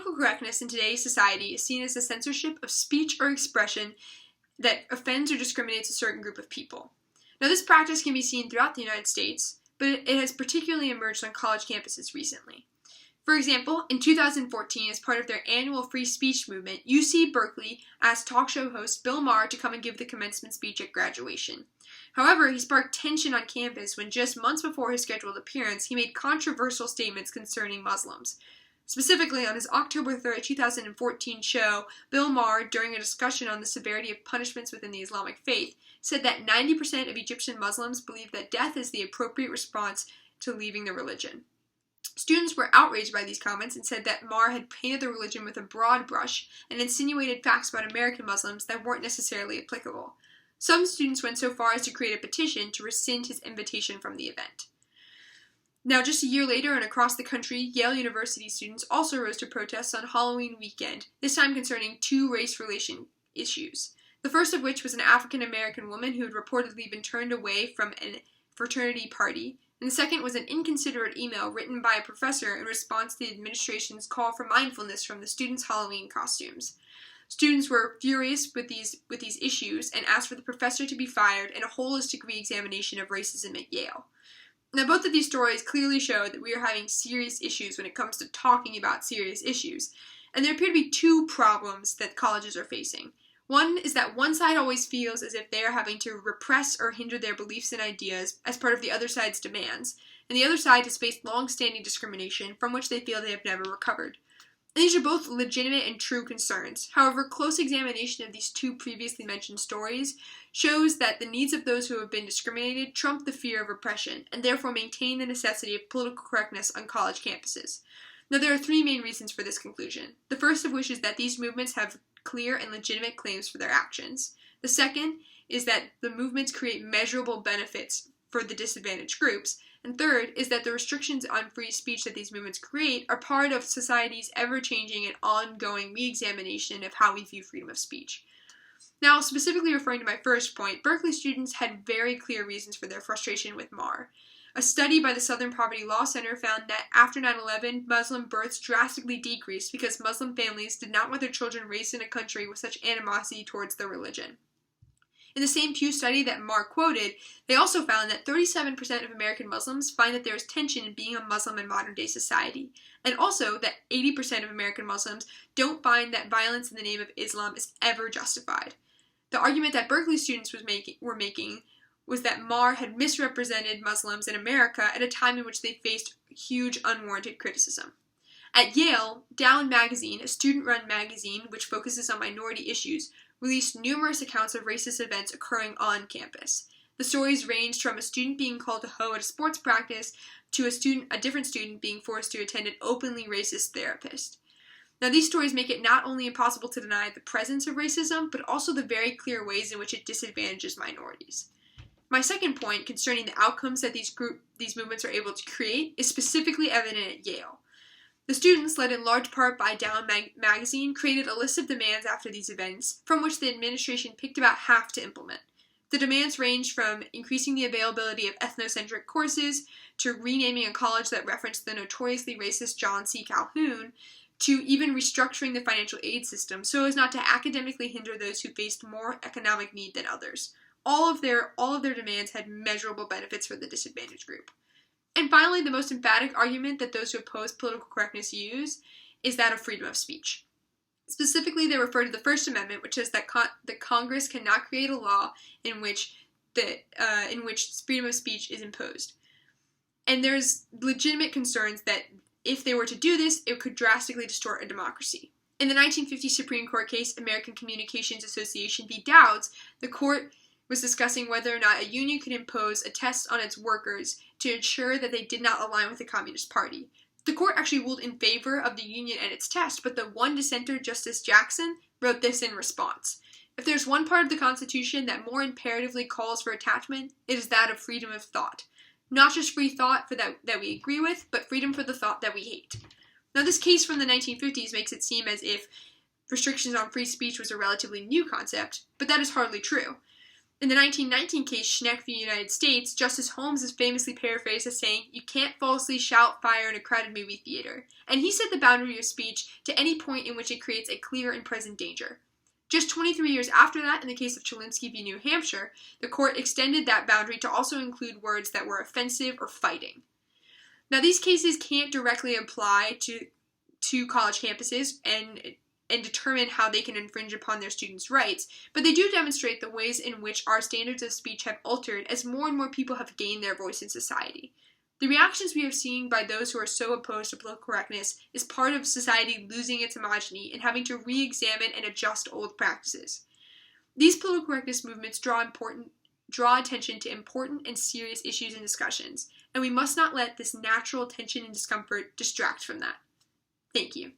Political correctness in today's society is seen as the censorship of speech or expression that offends or discriminates a certain group of people. Now, this practice can be seen throughout the United States, but it has particularly emerged on college campuses recently. For example, in 2014, as part of their annual free speech movement, UC Berkeley asked talk show host Bill Maher to come and give the commencement speech at graduation. However, he sparked tension on campus when just months before his scheduled appearance, he made controversial statements concerning Muslims. Specifically, on his October 3rd, 2014 show, Bill Maher, during a discussion on the severity of punishments within the Islamic faith, said that 90% of Egyptian Muslims believe that death is the appropriate response to leaving the religion. Students were outraged by these comments and said that Maher had painted the religion with a broad brush and insinuated facts about American Muslims that weren't necessarily applicable. Some students went so far as to create a petition to rescind his invitation from the event. Now, just a year later and across the country, Yale University students also rose to protests on Halloween weekend, this time concerning two race relation issues. The first of which was an African-American woman who had reportedly been turned away from a fraternity party, and the second was an inconsiderate email written by a professor in response to the administration's call for mindfulness from the students' Halloween costumes. Students were furious with these issues and asked for the professor to be fired and a holistic re-examination of racism at Yale. Now, both of these stories clearly show that we are having serious issues when it comes to talking about serious issues, and there appear to be two problems that colleges are facing. One is that one side always feels as if they are having to repress or hinder their beliefs and ideas as part of the other side's demands, and the other side has faced long-standing discrimination from which they feel they have never recovered. And these are both legitimate and true concerns. However, close examination of these two previously mentioned stories shows that the needs of those who have been discriminated trump the fear of repression, and therefore maintain the necessity of political correctness on college campuses. Now, there are three main reasons for this conclusion. The first of which is that these movements have clear and legitimate claims for their actions. The second is that the movements create measurable benefits for the disadvantaged groups. And third is that the restrictions on free speech that these movements create are part of society's ever-changing and ongoing re-examination of how we view freedom of speech. Now, specifically referring to my first point, Berkeley students had very clear reasons for their frustration with Maher. A study by the Southern Poverty Law Center found that after 9/11, Muslim births drastically decreased because Muslim families did not want their children raised in a country with such animosity towards their religion. In the same Pew study that Maher quoted, they also found that 37% of American Muslims find that there is tension in being a Muslim in modern-day society, and also that 80% of American Muslims don't find that violence in the name of Islam is ever justified. The argument that Berkeley students were making was that Maher had misrepresented Muslims in America at a time in which they faced huge unwarranted criticism. At Yale, Down Magazine, a student-run magazine which focuses on minority issues, released numerous accounts of racist events occurring on campus. The stories ranged from a student being called a hoe at a sports practice to a different student being forced to attend an openly racist therapist. Now, these stories make it not only impossible to deny the presence of racism, but also the very clear ways in which it disadvantages minorities. My second point concerning the outcomes that these movements are able to create is specifically evident at Yale. The students, led in large part by Down Magazine, created a list of demands after these events, from which the administration picked about half to implement. The demands ranged from increasing the availability of ethnocentric courses, to renaming a college that referenced the notoriously racist John C. Calhoun, to even restructuring the financial aid system so as not to academically hinder those who faced more economic need than others. All of their demands had measurable benefits for the disadvantaged group. And finally, the most emphatic argument that those who oppose political correctness use is that of freedom of speech. Specifically, they refer to the First Amendment, which says that the Congress cannot create a law in which freedom of speech is imposed. And there's legitimate concerns that if they were to do this, it could drastically distort a democracy. In the 1950 Supreme Court case, American Communications Association v. Dowds, the court was discussing whether or not a union could impose a test on its workers to ensure that they did not align with the Communist Party. The court actually ruled in favor of the union and its test, but the one dissenter, Justice Jackson, wrote this in response. If there's one part of the Constitution that more imperatively calls for attachment, it is that of freedom of thought. Not just free thought that we agree with, but freedom for the thought that we hate. Now, this case from the 1950s makes it seem as if restrictions on free speech was a relatively new concept, but that is hardly true. In the 1919 case Schneck v. United States, Justice Holmes is famously paraphrased as saying, "You can't falsely shout fire in a crowded movie theater," and he set the boundary of speech to any point in which it creates a clear and present danger. Just 23 years after that, in the case of Chalinsky v. New Hampshire, the court extended that boundary to also include words that were offensive or fighting. Now, these cases can't directly apply to college campuses and determine how they can infringe upon their students' rights, but they do demonstrate the ways in which our standards of speech have altered as more and more people have gained their voice in society. The reactions we are seeing by those who are so opposed to political correctness is part of society losing its homogeny and having to re-examine and adjust old practices. These political correctness movements draw attention to important and serious issues and discussions, and we must not let this natural tension and discomfort distract from that. Thank you.